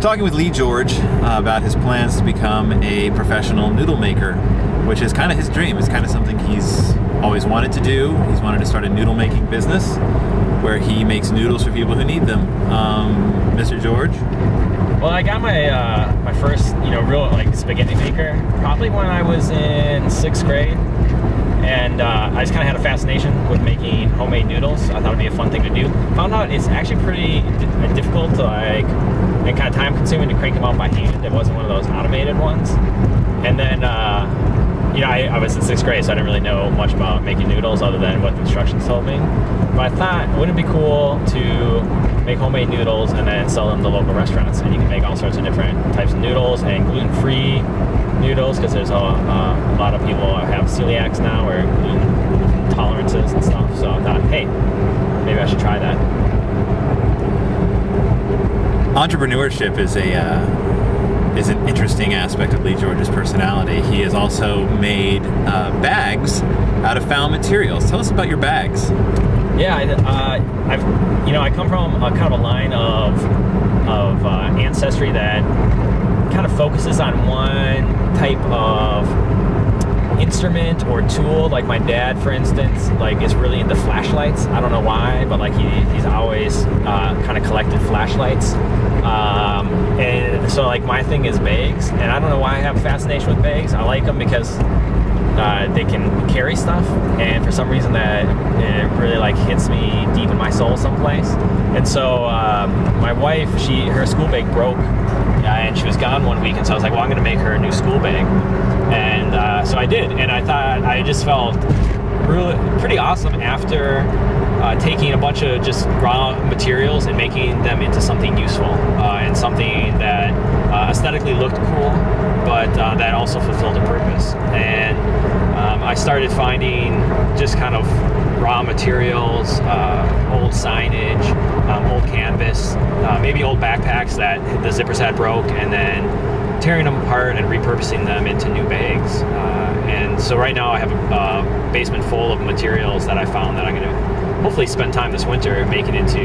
talking with Lee George about his plans to become a professional noodle maker, which is kind of his dream. It's kind of something he's always wanted to do. He's wanted to start a noodle making business where he makes noodles for people who need them. Mr. George? Well, I got my first, real spaghetti maker probably when I was in 6th grade. And I just kind of had a fascination with making homemade noodles. I thought it'd be a fun thing to do. Found out it's actually pretty difficult to and kind of time consuming to crank them out by hand. It wasn't one of those automated ones. And then, I was in 6th grade, so I didn't really know much about making noodles other than what the instructions told me. But I thought, wouldn't it be cool to make homemade noodles and then sell them to local restaurants? And you can make all sorts of different types of noodles and gluten-free noodles, because there's a lot of people have celiacs now or gluten tolerances and stuff. So I thought, hey, maybe I should try that. Entrepreneurship is an interesting aspect of Lee George's personality. He has also made bags out of found materials. Tell us about your bags. Yeah, I come from a kind of a line of ancestry that kind of focuses on one type of instrument or tool. Like my dad, for instance, is really into flashlights. I don't know why, but he's always kind of collected flashlights. And so my thing is bags, and I don't know why I have a fascination with bags. I like them because they can carry stuff, and for some reason that it really hits me deep in my soul someplace. And so my wife, her school bag broke, and she was gone one week, and so I was like, well, I'm going to make her a new school bag. And so I did, and I thought I just felt really pretty awesome after taking a bunch of just raw materials and making them into something useful and something that aesthetically looked cool, but that also fulfilled a purpose. And I started finding just kind of raw materials, old signage, old canvas, maybe old backpacks that the zippers had broke, and then tearing them apart and repurposing them into new bags. And so right now I have a basement full of materials that I found that I'm going to hopefully spend time this winter making into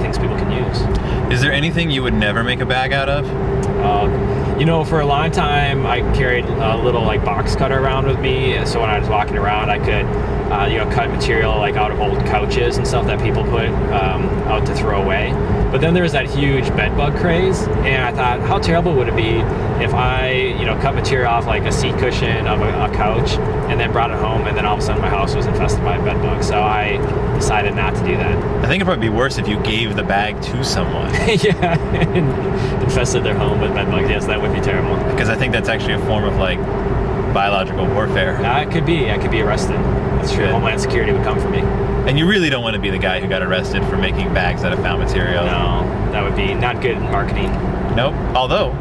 things people can use. Is there anything you would never make a bag out of? For a long time I carried a little box cutter around with me, so when I was walking around I could cut material out of old couches and stuff that people put out to throw away. But then there was that huge bed bug craze, and I thought, how terrible would it be if I cut material off a seat cushion of a couch and then brought it home, and then all of a sudden my house was infested by a bed bug. So I decided not to do that. I think it'd probably be worse if you gave the bag to someone. Yeah, and infested their home with bed bugs. Yes, that would be terrible. Because I think that's actually a form of biological warfare. It could be. I could be arrested. That's true. Homeland Security would come for me. And you really don't want to be the guy who got arrested for making bags out of found material. No, that would be not good marketing. Nope. Although,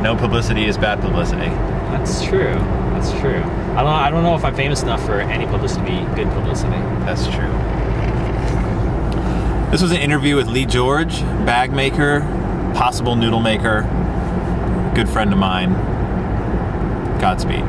no publicity is bad publicity. That's true. That's true. I don't know if I'm famous enough for any publicity to be good publicity. That's true. This was an interview with Lee George, bag maker, possible noodle maker, good friend of mine. Godspeed.